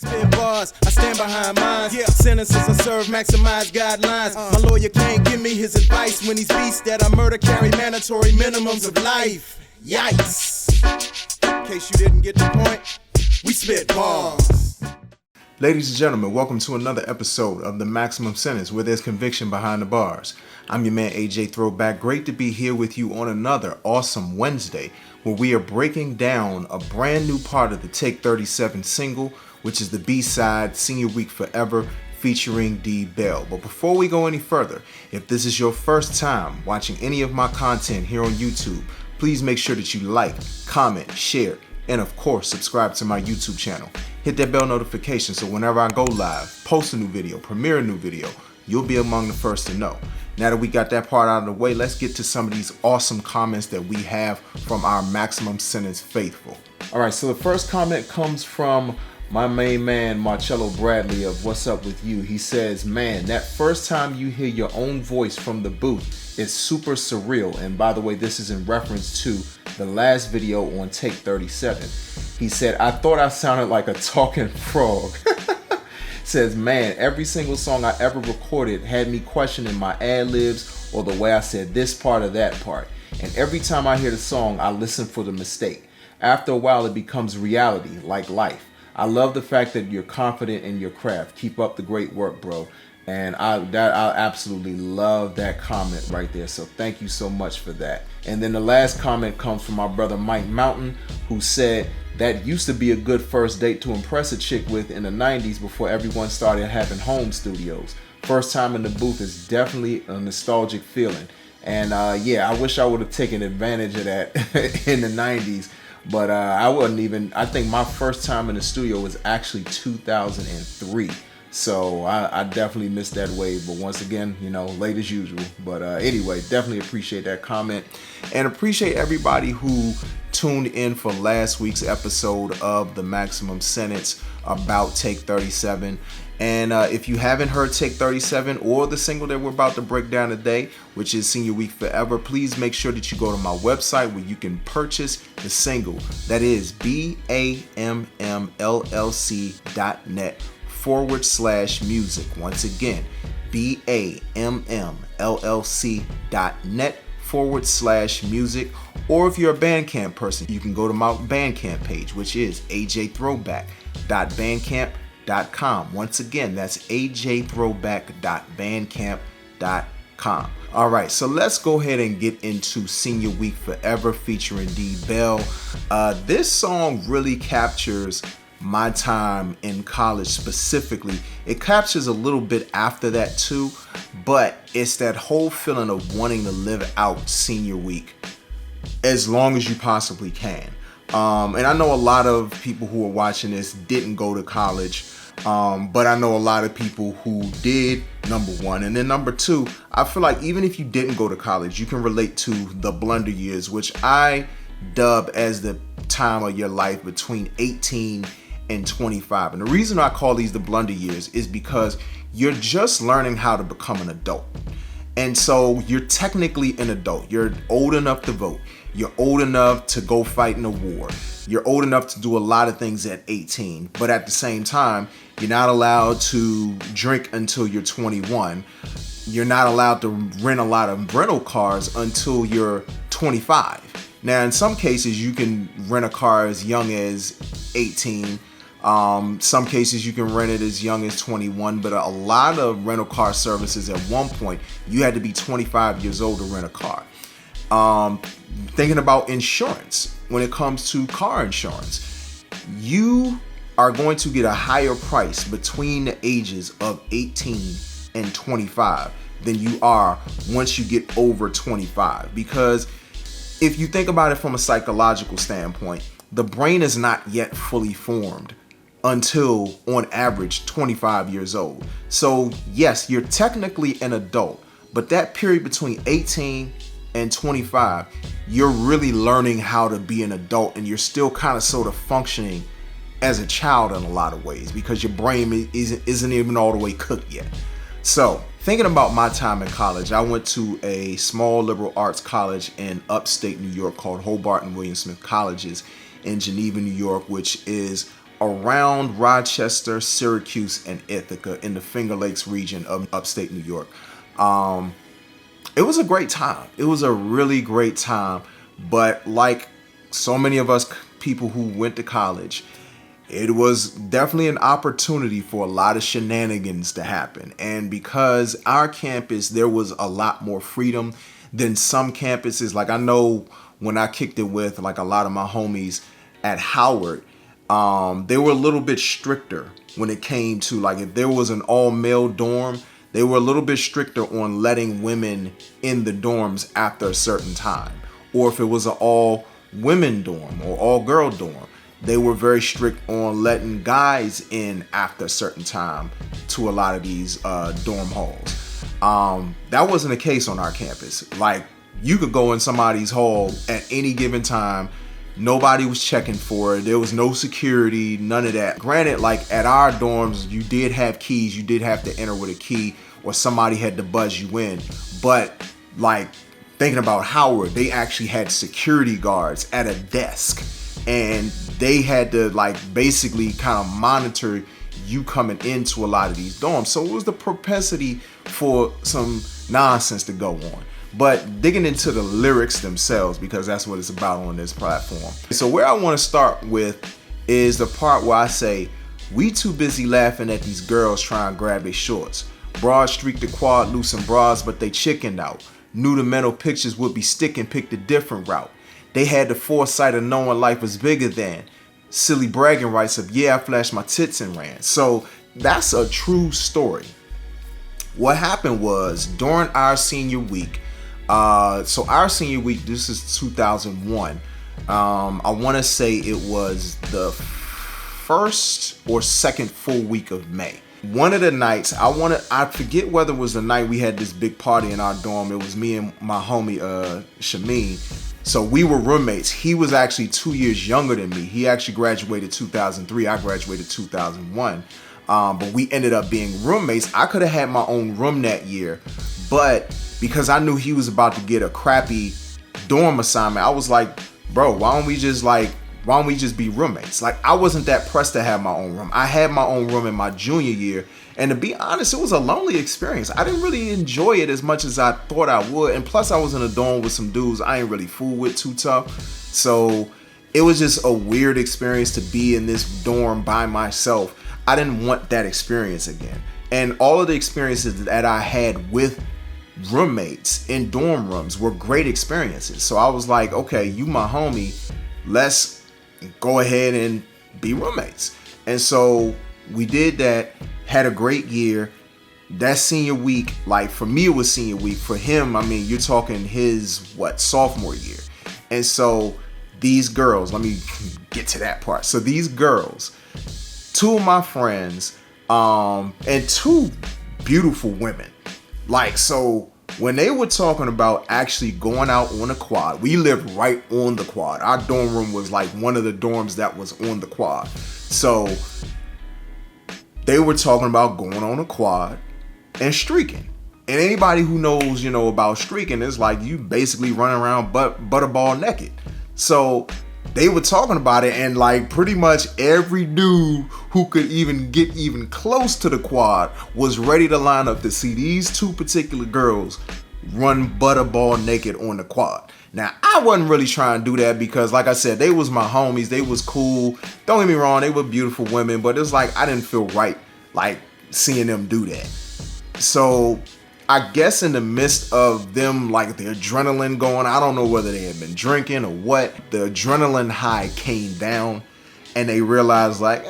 Spit bars, I stand behind mine. Yeah. Sentences I serve, maximize guidelines. My lawyer can't give me his advice when he's beasts that I murder carry mandatory minimums of life. Yikes. In case you didn't get the point, we spit bars. Ladies and gentlemen, welcome to another episode of The Maximum Sentence, where there's conviction behind the bars. I'm your man AJ Throwback. Great to be here with you on another awesome Wednesday, where we are breaking down a brand new part of the Take 37 single, which is the B-side Senior Week Forever featuring D Bell. But before we go any further, if this is your first time watching any of my content here on YouTube, please make sure that you like, comment, share, and of course subscribe to my YouTube channel. Hit that bell notification so whenever I go live, post a new video, premiere a new video, you'll be among the first to know. Now that we got that part out of the way, let's get to some of these awesome comments that we have from our Maximum Sentence faithful. All right, so the first comment comes from my main man, Marcello Bradley of What's Up With You. He says, man, that first time you hear your own voice from the booth is super surreal. And by the way, this is in reference to the last video on Take 37. He said, I thought I sounded like a talking frog. Says, man, every single song I ever recorded had me questioning my ad-libs or the way I said this part or that part. And every time I hear the song, I listen for the mistake. After a while, it becomes reality, like life. I love the fact that you're confident in your craft. Keep up the great work, bro. And I absolutely love that comment right there. So thank you so much for that. And then the last comment comes from my brother Mike Mountain, who said, that used to be a good first date to impress a chick with in the 90s before everyone started having home studios. First time in the booth is definitely a nostalgic feeling. And yeah, I wish I would have taken advantage of that in the 90s. But I think my first time in the studio was actually 2003. So I definitely missed that wave. But once again, you know, late as usual. But anyway, definitely appreciate that comment. And appreciate everybody who tuned in for last week's episode of The Maximum Sentence about Take 37. And if you haven't heard Take 37 or the single that we're about to break down today, which is Senior Week Forever, please make sure that you go to my website where you can purchase the single. That is BAMMLLC.net/music. Once again, BAMMLLC.net/music. Or if you're a Bandcamp person, you can go to my Bandcamp page, which is ajthrowback.bandcamp.com. Once again, that's ajthrowback.bandcamp.com. All right, so let's go ahead and get into Senior Week Forever featuring D Bell. This song really captures my time in college specifically. It captures a little bit after that too, but it's that whole feeling of wanting to live out senior week as long as you possibly can. And I know a lot of people who are watching this didn't go to college, but I know a lot of people who did, number one. And then number two, I feel like even if you didn't go to college, you can relate to the Blunder Years, which I dub as the time of your life between 18 and 25. And the reason I call these the Blunder Years is because you're just learning how to become an adult. And so you're technically an adult. You're old enough to vote. You're old enough to go fight in a war. You're old enough to do a lot of things at 18. But at the same time, you're not allowed to drink until you're 21. You're not allowed to rent a lot of rental cars until you're 25. Now, in some cases, you can rent a car as young as 18. Some cases you can rent it as young as 21, but a lot of rental car services at one point, you had to be 25 years old to rent a car. Thinking about insurance, when it comes to car insurance, you are going to get a higher price between the ages of 18 and 25 than you are once you get over 25. Because if you think about it from a psychological standpoint, the brain is not yet fully formed until, on average, 25 years old. So yes, you're technically an adult, but that period between 18 and 25, you're really learning how to be an adult, and you're still kind of sort of functioning as a child in a lot of ways because your brain isn't even all the way cooked yet. So thinking about my time in college, I went to a small liberal arts college in upstate New York called Hobart and William Smith Colleges in Geneva, New York, which is around Rochester, Syracuse, and Ithaca in the Finger Lakes region of upstate New York. It was a great time. It was a really great time. But like so many of us people who went to college, it was definitely an opportunity for a lot of shenanigans to happen. And because our campus, there was a lot more freedom than some campuses. Like I know when I kicked it with like a lot of my homies at Howard, they were a little bit stricter when it came to like if there was an all-male dorm, they were a little bit stricter on letting women in the dorms after a certain time. Or if it was an all-women dorm or all-girl dorm, they were very strict on letting guys in after a certain time to a lot of these dorm halls. That wasn't the case on our campus. Like you could go in somebody's hall at any given time. Nobody was checking for it. There was no security, none of that. Granted, like at our dorms, you did have keys. You did have to enter with a key or somebody had to buzz you in. But like thinking about Howard, they actually had security guards at a desk. And they had to like basically kind of monitor you coming into a lot of these dorms. So it was the propensity for some nonsense to go on. But digging into the lyrics themselves, because that's what it's about on this platform. So where I want to start with is the part where I say, we too busy laughing at these girls trying to grab their shorts. Broad streak the quad, loosen bras, but they chickened out. Knew the mental pictures would be sticking, picked a different route. They had the foresight of knowing life was bigger than silly bragging rights of, yeah, I flashed my tits and ran. So that's a true story. What happened was during our senior week, so our senior week, this is 2001. I want to say it was the first or second full week of May. One of the nights, I forget whether it was the night we had this big party in our dorm. It was me and my homie, Shameen. So we were roommates. He was actually 2 years younger than me. He actually graduated 2003. I graduated 2001. But we ended up being roommates. I could have had my own room that year, but because I knew he was about to get a crappy dorm assignment, I was like, bro, why don't we just be roommates? Like, I wasn't that pressed to have my own room. I had my own room in my junior year, and to be honest, it was a lonely experience. I didn't really enjoy it as much as I thought I would, and plus I was in a dorm with some dudes I ain't really fool with too tough. So it was just a weird experience to be in this dorm by myself. I didn't want that experience again. And all of the experiences that I had with roommates in dorm rooms were great experiences. So I was like, okay, you my homie, let's go ahead and be roommates. And so we did that, had a great year. That senior week, like for me it was senior week. For him, I mean, you're talking his sophomore year. And so these girls, let me get to that part. So these girls, two of my friends, and two beautiful women. Like, so when they were talking about actually going out on a quad, we lived right on the quad. Our dorm room was like one of the dorms that was on the quad. So they were talking about going on a quad and streaking. And anybody who knows, about streaking is like you basically running around butterball naked. So they were talking about it, and like pretty much every dude who could even get even close to the quad was ready to line up to see these two particular girls run butterball naked on the quad. Now, I wasn't really trying to do that because, like I said, they was my homies. They was cool. Don't get me wrong, they were beautiful women, but it's like I didn't feel right like seeing them do that. So I guess in the midst of them, like the adrenaline going, I don't know whether they had been drinking or what, the adrenaline high came down and they realized like,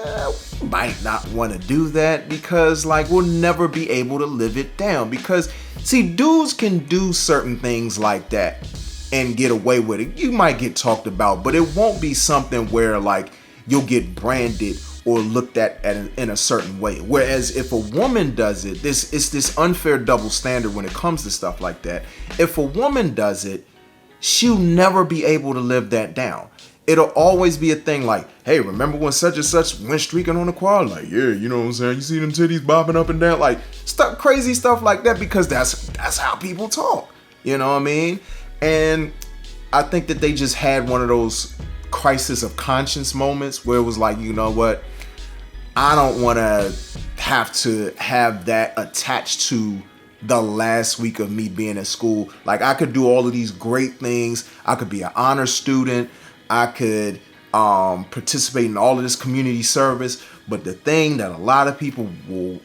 we might not want to do that because like we'll never be able to live it down. Because see, dudes can do certain things like that and get away with it. You might get talked about, but it won't be something where like you'll get branded or looked at in a certain way. Whereas if a woman does it, it's this unfair double standard when it comes to stuff like that. If a woman does it, she'll never be able to live that down. It'll always be a thing like, hey, remember when such and such went streaking on the quad? Like, yeah, you know what I'm saying? You see them titties bobbing up and down? Like, stuff, crazy stuff like that, because that's how people talk. You know what I mean? And I think that they just had one of those crisis of conscience moments where it was like, you know what? I don't want to have that attached to the last week of me being at school. Like, I could do all of these great things. I could be an honor student. I could participate in all of this community service. But the thing that a lot of people will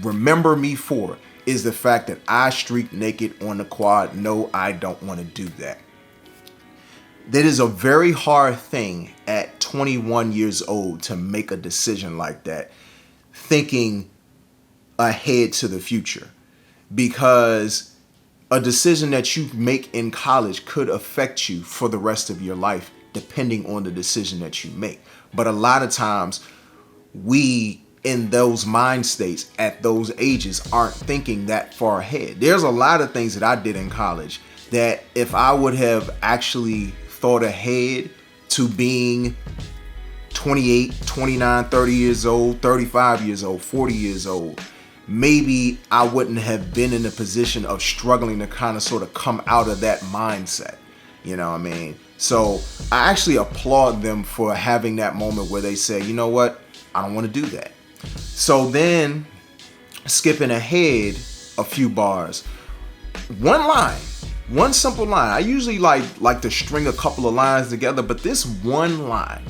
remember me for is the fact that I streaked naked on the quad. No, I don't want to do that. That is a very hard thing at 21 years old to make a decision like that, thinking ahead to the future, because a decision that you make in college could affect you for the rest of your life, depending on the decision that you make. But a lot of times we, in those mind states at those ages, aren't thinking that far ahead. There's a lot of things that I did in college that if I would have actually thought ahead to being 28, 29, 30 years old, 35 years old, 40 years old, maybe I wouldn't have been in a position of struggling to kind of sort of come out of that mindset. You know what I mean? So I actually applaud them for having that moment where they say, you know what? I don't want to do that. So then, skipping ahead a few bars, one simple line. I usually like to string a couple of lines together, but this one line: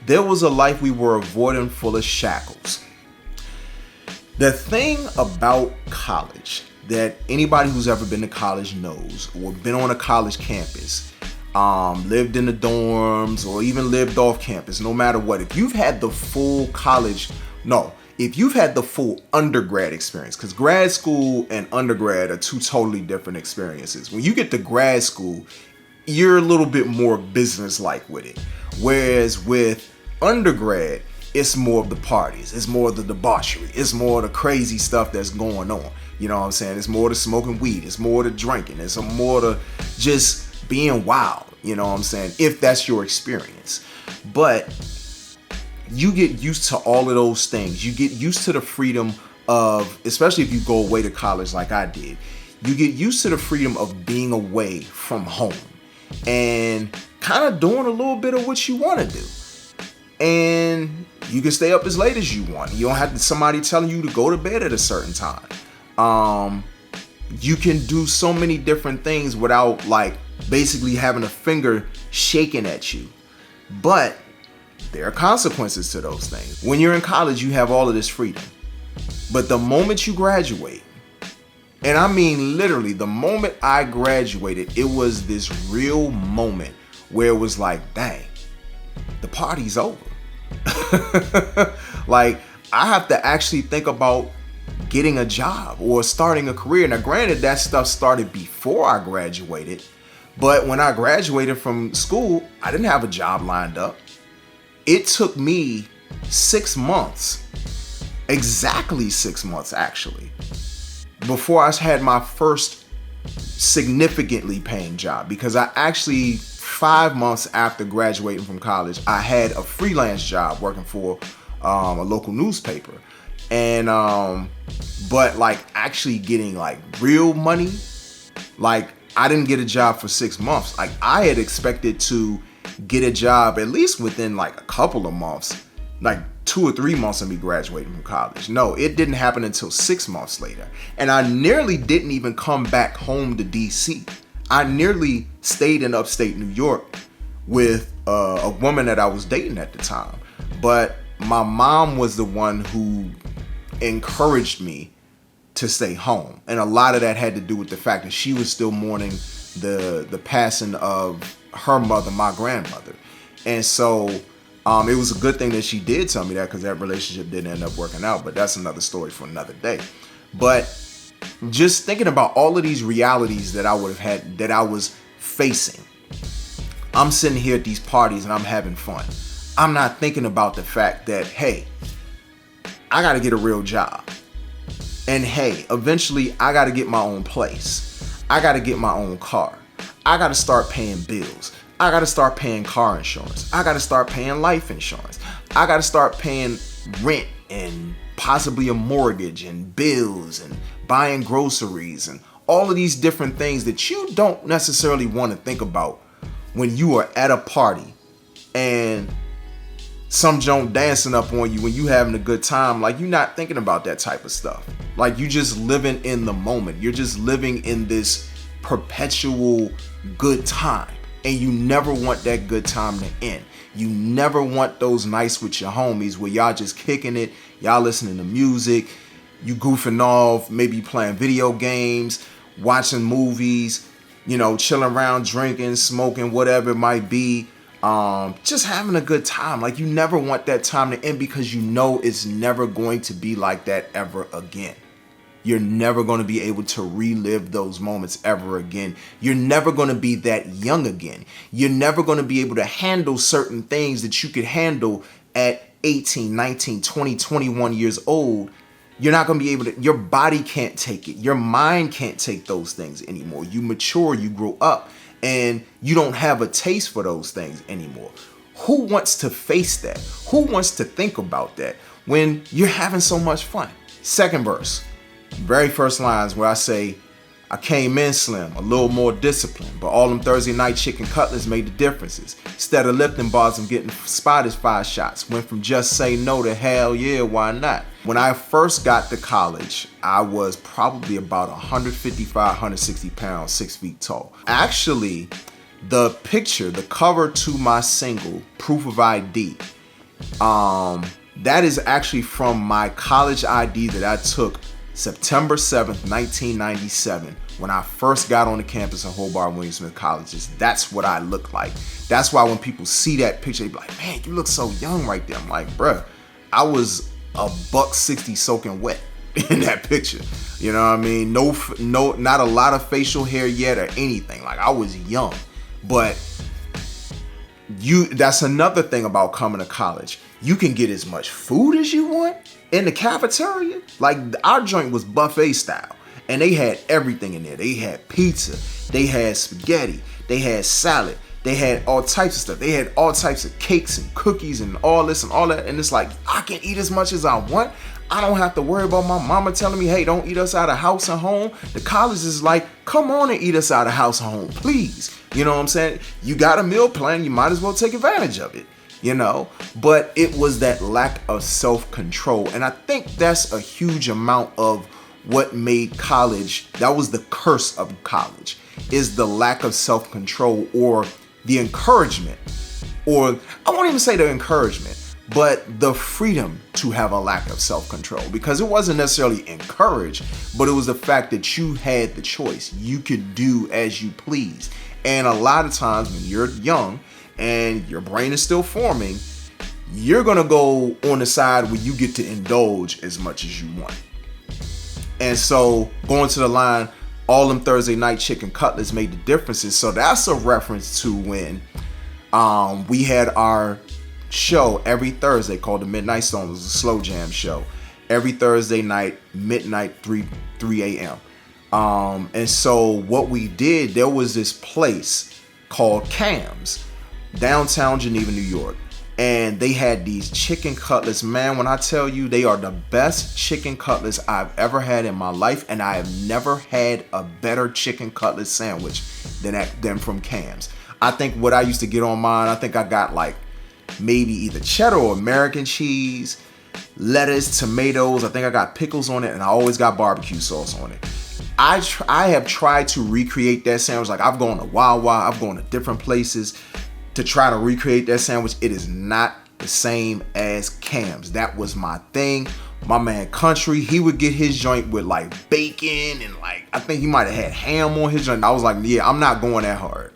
there was a life we were avoiding full of shackles. The thing about college that anybody who's ever been to college knows, or been on a college campus, lived in the dorms, or even lived off campus, no matter what, if you've had the full undergrad experience, because grad school and undergrad are two totally different experiences. When you get to grad school, you're a little bit more business-like with it. Whereas with undergrad, it's more of the parties, it's more of the debauchery, it's more of the crazy stuff that's going on. You know what I'm saying? It's more of the smoking weed, it's more of the drinking, it's more of the just being wild, you know what I'm saying? If that's your experience. But you get used to all of those things. You get used to the freedom of, especially if you go away to college like I did, you get used to the freedom of being away from home and kind of doing a little bit of what you want to do. And you can stay up as late as you want. You don't have somebody telling you to go to bed at a certain time. You can do so many different things without like basically having a finger shaking at you. But there are consequences to those things. When you're in college, you have all of this freedom. But the moment you graduate, and I mean literally the moment I graduated, it was this real moment where it was like, dang, the party's over. Like, I have to actually think about getting a job or starting a career. Now, granted, that stuff started before I graduated, but when I graduated from school, I didn't have a job lined up. It took me 6 months, exactly 6 months actually, before I had my first significantly paying job, because I actually 5 months after graduating from college, I had a freelance job working for a local newspaper. And but like actually getting like real money, like I didn't get a job for 6 months. Like I had expected to get a job at least within like a couple of months, like 2 or 3 months of me graduating from college. No, it didn't happen until 6 months later. And I nearly didn't even come back home to DC. I nearly stayed in upstate New York with a woman that I was dating at the time. But my mom was the one who encouraged me to stay home. And a lot of that had to do with the fact that she was still mourning the passing of her mother, my grandmother. And so it was a good thing that she did tell me that, because that relationship didn't end up working out. But that's another story for another day. But just thinking about all of these realities that I would have had, that I was facing. I'm sitting here at these parties and I'm having fun. I'm not thinking about the fact that, hey, I got to get a real job. And hey, eventually I got to get my own place. I got to get my own car. I got to start paying bills. I got to start paying car insurance. I got to start paying life insurance. I got to start paying rent and possibly a mortgage and bills and buying groceries and all of these different things that you don't necessarily want to think about when you are at a party and some joint dancing up on you when you having a good time. Like, you're not thinking about that type of stuff. Like, you just living in the moment. You're just living in this perpetual good time, and you never want that good time to end. You never want those nights with your homies where y'all just kicking it, y'all listening to music, you goofing off, maybe playing video games, watching movies, chilling around, drinking, smoking, whatever it might be. Just having a good time. Like, you never want that time to end, because you know it's never going to be like that ever again. You're never going to be able to relive those moments ever again. You're never going to be that young again. You're never going to be able to handle certain things that you could handle at 18, 19, 20, 21 years old. You're not going to be able to, your body can't take it. Your mind can't take those things anymore. You mature, you grow up, and you don't have a taste for those things anymore. Who wants to face that? Who wants to think about that when you're having so much fun? Second verse. Very first lines where I say, I came in slim, a little more disciplined, but all them Thursday night chicken cutlets made the differences. Instead of lifting bars, I'm getting spotted 5 shots. Went from just say no to hell yeah, why not? When I first got to college, I was probably about 155, 160 pounds, 6 feet tall. Actually, the picture, the cover to my single, Proof of ID, that is actually from my college ID that I took September 7th, 1997, when I first got on the campus of Hobart William Smith Colleges. That's what I look like. That's why when people see that picture, they be like, man, you look so young right there. I'm like, bruh, I was $160 soaking wet in that picture. You know what I mean? No, not a lot of facial hair yet or anything. Like, I was young. But that's another thing about coming to college. You can get as much food as you want in the cafeteria. Like, our joint was buffet style, and they had everything in there. They had pizza, they had spaghetti, they had salad, they had all types of stuff. They had all types of cakes and cookies and all this and all that. And it's like, I can eat as much as I want. I don't have to worry about my mama telling me, hey, don't eat us out of house and home. The college is like, come on and eat us out of house and home, please. You know what I'm saying? You got a meal plan, you might as well take advantage of it. But it was that lack of self-control. And I think that's a huge amount of what made college, that was the curse of college, is the lack of self-control, or the encouragement, or I won't even say the encouragement, but the freedom to have a lack of self-control, because it wasn't necessarily encouraged, but it was the fact that you had the choice. You could do as you please. And a lot of times when you're young and your brain is still forming, you're gonna go on the side where you get to indulge as much as you want. And so going to the line, all them Thursday night chicken cutlets made the differences. So that's a reference to when we had our show every Thursday called the Midnight Storm. It was a slow jam show. Every Thursday night, midnight, 3 a.m. And so what we did, there was this place called Cam's, downtown Geneva, New York. And they had these chicken cutlets. Man, when I tell you, they are the best chicken cutlets I've ever had in my life. And I have never had a better chicken cutlet sandwich than from Cam's. I think what I used to get on mine, I think I got like maybe either cheddar or American cheese, lettuce, tomatoes. I think I got pickles on it, and I always got barbecue sauce on it. I have tried to recreate that sandwich. Like, I've gone to Wawa, I've gone to different places to try to recreate that sandwich. It is not the same as Cam's. That was my thing. My man Country, he would get his joint with like bacon and like, I think he might have had ham on his joint. I was like, yeah, I'm not going that hard.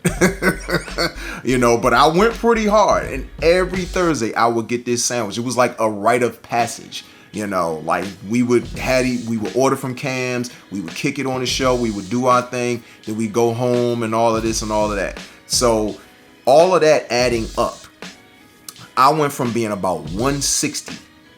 But I went pretty hard. And every Thursday I would get this sandwich. It was like a rite of passage. Like we would order from Cam's, we would kick it on the show, we would do our thing, then we go home and all of this and all of that. So all of that adding up, I went from being about 160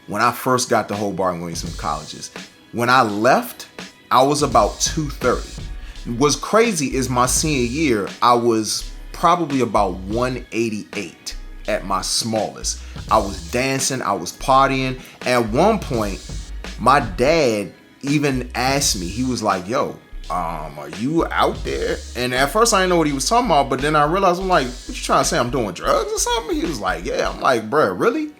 when I first got to Hobart and William Smith Colleges. When I left, I was about 230. What's crazy is my senior year, I was probably about 188 at my smallest. I was dancing, I was partying. At one point, my dad even asked me, he was like, yo, are you out there? And at first I didn't know what he was talking about, but then I realized, I'm like, what you trying to say? I'm doing drugs or something? He was like, yeah. I'm like, bruh, really?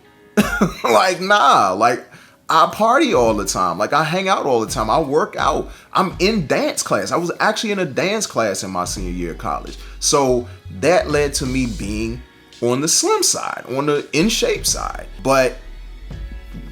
Like, nah, like I party all the time. Like I hang out all the time. I work out. I'm in dance class. I was actually in a dance class in my senior year of college. So that led to me being on the slim side, on the in shape side. But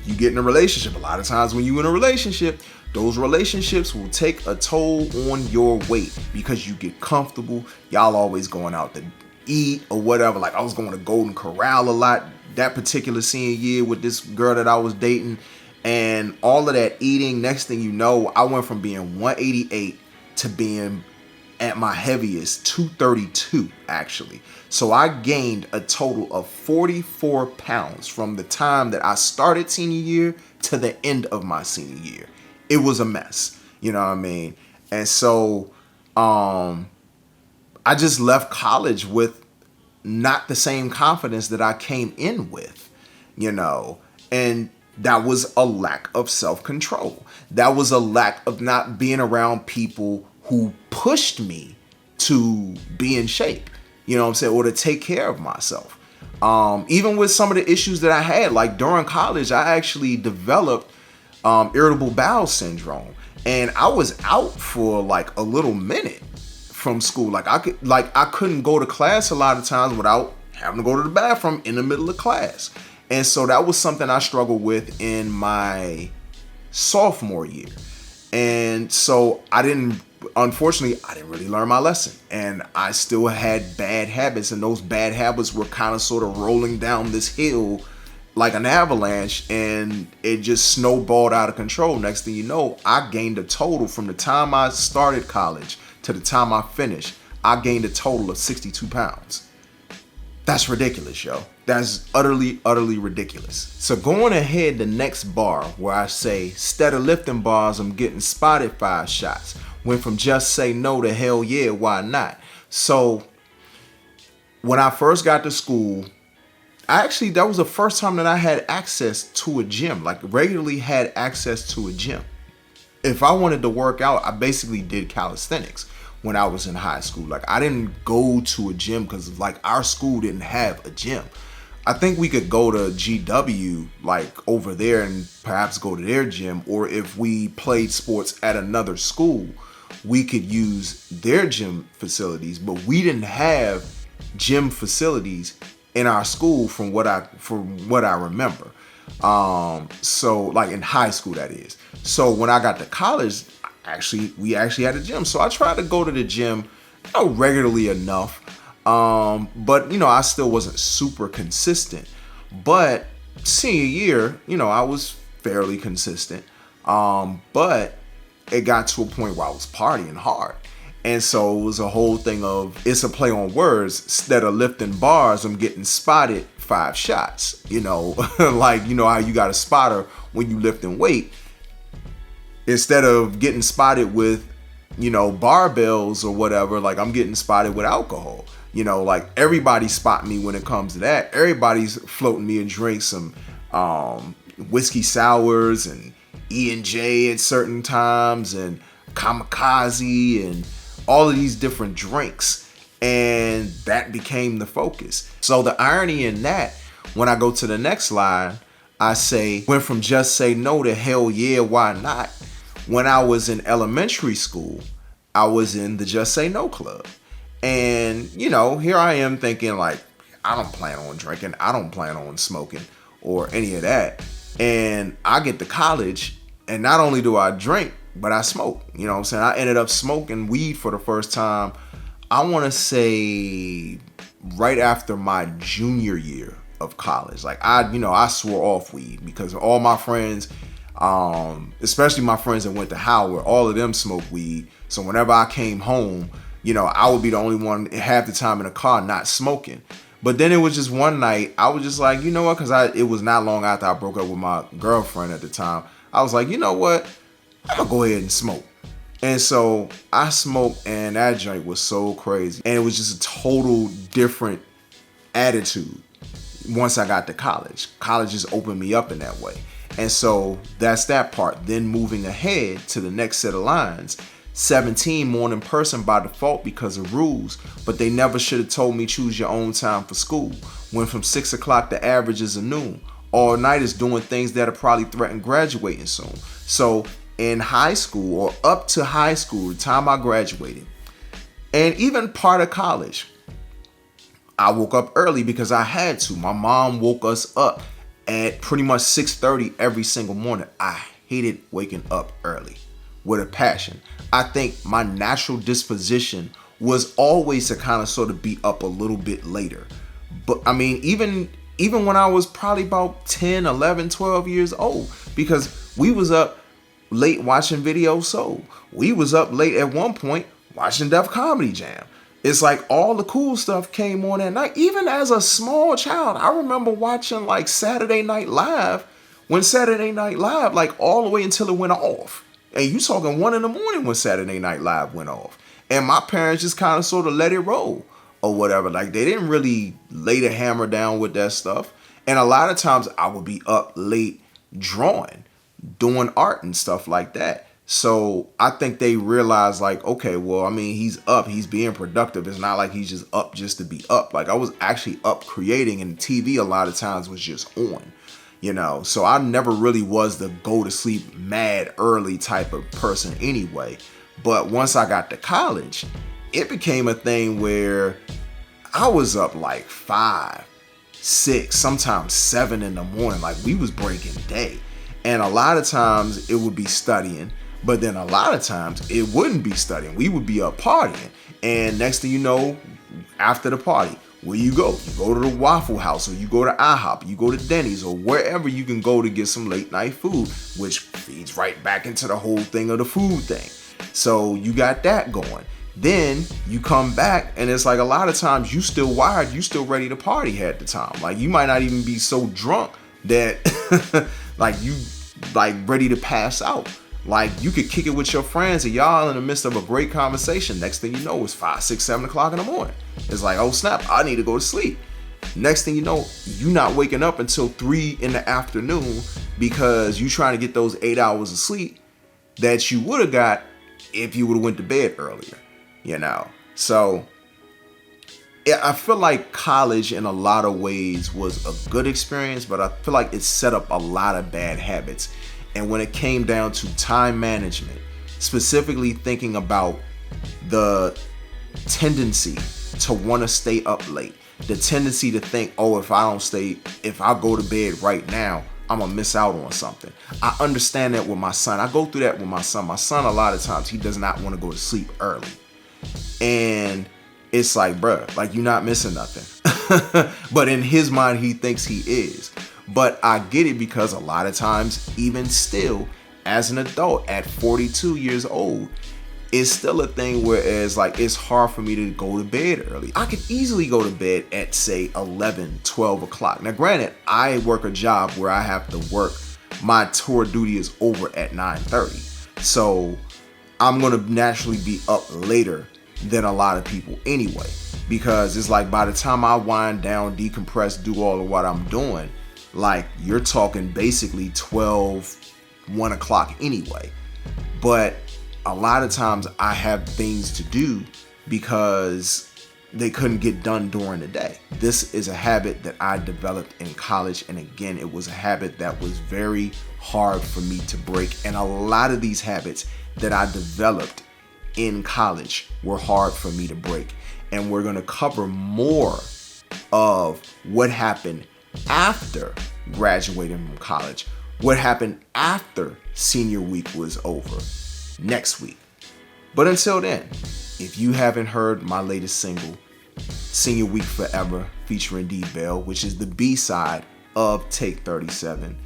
you get in a relationship. A lot of times when you're in a relationship, those relationships will take a toll on your weight because you get comfortable. Y'all always going out to eat or whatever. Like I was going to Golden Corral a lot that particular senior year with this girl that I was dating, and all of that eating. Next thing you know, I went from being 188 to being at my heaviest 232 actually. So I gained a total of 44 pounds from the time that I started senior year to the end of my senior year. It was a mess, you know what I mean? And so I just left college with not the same confidence that I came in with, you know, and that was a lack of self-control. That was a lack of not being around people who pushed me to be in shape, you know what I'm saying, or to take care of myself. Even with some of the issues that I had, like during college, I actually developed irritable bowel syndrome, and I was out for like a little minute from school. Like I couldn't go to class a lot of times without having to go to the bathroom in the middle of class. And so that was something I struggled with in my sophomore year. And so unfortunately, I didn't really learn my lesson. And I still had bad habits. And those bad habits were kind of sort of rolling down this hill like an avalanche. And it just snowballed out of control. Next thing you know, I gained a total from the time I started college to the time I finished. I gained a total of 62 pounds. That's ridiculous, yo. That's utterly, utterly ridiculous. So going ahead, the next bar where I say, instead of lifting bars, I'm getting spotted 5 shots. Went from just say no to hell yeah, why not? So when I first got to school, that was the first time that I had access to a gym, like regularly had access to a gym. If I wanted to work out, I basically did calisthenics when I was in high school. Like I didn't go to a gym because like our school didn't have a gym. I think we could go to GW like over there and perhaps go to their gym, or if we played sports at another school, we could use their gym facilities, but we didn't have gym facilities in our school from what I remember. So like in high school, that is. So when I got to college, we actually had a gym. So I tried to go to the gym, regularly enough. But I still wasn't super consistent. But senior year, I was fairly consistent. But it got to a point where I was partying hard. And so it was a whole thing of, it's a play on words. Instead of lifting bars, I'm getting spotted 5 shots, like, how you got a spotter when you lifting weight. Instead of getting spotted with, barbells or whatever, like I'm getting spotted with alcohol. Like everybody spot me when it comes to that. Everybody's floating me a drink, some whiskey sours and E&J at certain times and kamikaze and all of these different drinks. And that became the focus. So the irony in that, when I go to the next line, I say, went from just say no to hell yeah, why not? When I was in elementary school, I was in the Just Say No Club. And, here I am thinking like, I don't plan on drinking. I don't plan on smoking or any of that. And I get to college and not only do I drink, but I smoke. You know what I'm saying? I ended up smoking weed for the first time, I want to say right after my junior year of college. Like I swore off weed because all my friends, especially my friends that went to Howard, all of them smoked weed. So whenever I came home, I would be the only one half the time in the car not smoking. But then it was just one night, I was just like, you know what? Because it was not long after I broke up with my girlfriend at the time. I was like, you know what? I'm going to go ahead and smoke. And so I smoked, and that joint was so crazy. And it was just a total different attitude once I got to college. College just opened me up in that way. And so that's that part. Then moving ahead to the next set of lines. 17, morning person by default because of rules, but they never should have told me choose your own time for school. Went from 6 o'clock to averages of noon. all-nighters doing things that'll probably threaten graduating soon. So in high school, or up to high school, the time I graduated, and even part of college, I woke up early because I had to. My mom woke us up at pretty much 6:30 every single morning. I hated waking up early with a passion. I think my natural disposition was always to kind of sort of be up a little bit later. But I mean, even when I was probably about 10, 11, 12 years old, because we was up late watching Video Soul. We was up late at one point watching Def Comedy Jam. It's like all the cool stuff came on at night. Even as a small child, I remember watching like Saturday Night Live, when Saturday Night Live, like all the way until it went off. And you talking 1 a.m. when Saturday Night Live went off. And my parents just kind of sort of let it roll or whatever. Like they didn't really lay the hammer down with that stuff. And a lot of times I would be up late drawing, doing art and stuff like that. So I think they realized like, okay, well, I mean, he's up, he's being productive. It's not like he's just up just to be up. Like I was actually up creating, and TV a lot of times was just on, you know. So I never really was the go to sleep mad early type of person anyway. But once I got to college, it became a thing where I was up like 5, 6, sometimes 7 in the morning. Like we was breaking day. And a lot of times it would be studying. But then a lot of times it wouldn't be studying. We would be up partying. And next thing you know, after the party, where you go? You go to the Waffle House, or you go to IHOP, you go to Denny's, or wherever you can go to get some late night food, which feeds right back into the whole thing of the food thing. So you got that going. Then you come back and it's like a lot of times you still wired, you still ready to party at the time. Like you might not even be so drunk that like you like ready to pass out. Like you could kick it with your friends and y'all in the midst of a great conversation. Next thing you know, it's 5, 6, 7 o'clock in the morning. It's like, oh snap, I need to go to sleep. Next thing you know, you not waking up until 3 in the afternoon because you trying to get those 8 hours of sleep that you would have got if you would have went to bed earlier, you know? So yeah, I feel like college in a lot of ways was a good experience, but I feel like it set up a lot of bad habits. And when it came down to time management, specifically thinking about the tendency to want to stay up late, the tendency to think, oh, if I go to bed right now, I'm going to miss out on something. I understand that with my son. I go through that with my son. My son, a lot of times, he does not want to go to sleep early. And it's like, bruh, like you're not missing nothing. But in his mind, he thinks he is. But I get it because a lot of times, even still, as an adult at 42 years old, it's still a thing whereas like it's hard for me to go to bed early. I could easily go to bed at say 11, 12 o'clock. Now granted, I work a job where I have to work. My tour duty is over at 9:30. So I'm going to naturally be up later than a lot of people anyway. Because it's like by the time I wind down, decompress, do all of what I'm doing, like you're talking basically 12, 1 o'clock anyway. But a lot of times I have things to do because they couldn't get done during the day. This is a habit that I developed in college. And again, it was a habit that was very hard for me to break. And a lot of these habits that I developed in college were hard for me to break. And we're going to cover more of what happened after graduating from college, what happened after senior week was over next week. But until then, if you haven't heard my latest single, Senior Week Forever, featuring D-Bell, which is the B-side of Take 37,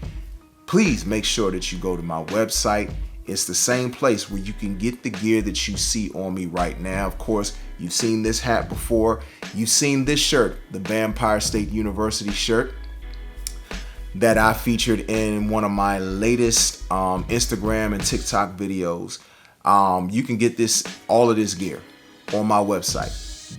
please make sure that you go to my website. It's the same place where you can get the gear that you see on me right now. Of course, you've seen this hat before. You've seen this shirt, the Vampire State University shirt that I featured in one of my latest Instagram and TikTok videos. You can get all of this gear on my website,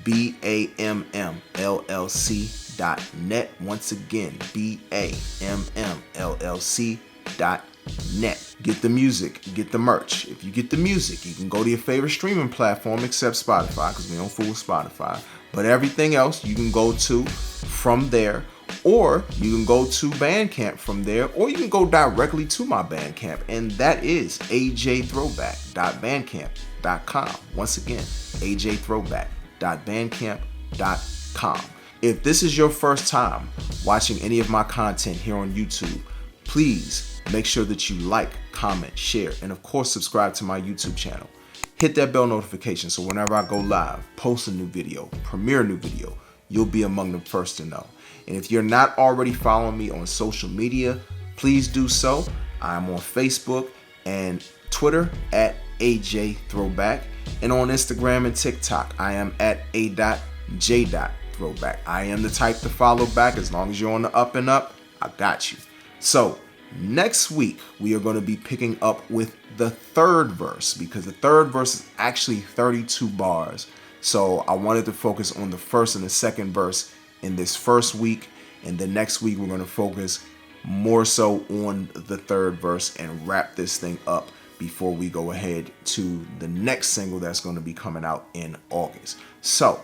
BAMMLLC.net. Once again, BAMMLLC.net. Get the music, get the merch. If you get the music, you can go to your favorite streaming platform except Spotify, because we don't fool with Spotify. But everything else you can go to from there. Or you can go to Bandcamp from there, or you can go directly to my Bandcamp, and that is ajthrowback.bandcamp.com. Once again, ajthrowback.bandcamp.com. If this is your first time watching any of my content here on YouTube, please make sure that you like, comment, share, and of course subscribe to my YouTube channel. Hit that bell notification so whenever I go live, post a new video, premiere a new video, you'll be among the first to know. And if you're not already following me on social media, please do so. I'm on Facebook and Twitter at AJThrowback, and on Instagram and TikTok, I am at a.j.throwback. I am the type to follow back. As long as you're on the up and up, I got you. So next week, we are going to be picking up with the third verse, because the third verse is actually 32 bars. So I wanted to focus on the first and the second verse in this first week, and the next week we're going to focus more so on the third verse and wrap this thing up before we go ahead to the next single that's going to be coming out in August. So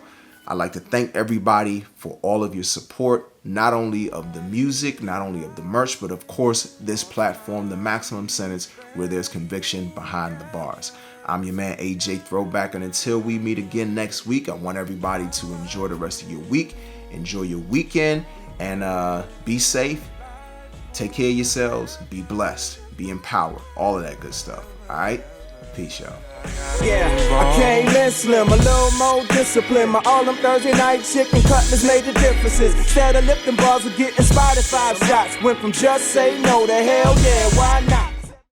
I'd like to thank everybody for all of your support, not only of the music, not only of the merch, but of course this platform, the Maximum Sentence, where there's conviction behind the bars. I'm your man AJ Throwback, and until we meet again next week, I want everybody to enjoy the rest of your week, enjoy your weekend, and be safe, take care of yourselves, be blessed, be empowered, all of that good stuff. All right? Peace, y'all. Yeah, I came in slim, a little more discipline. My all them Thursday night chicken cutlets made the differences. Instead of lifting bars, we get inspired at 5 shots. Went from just say no to hell yeah, why not?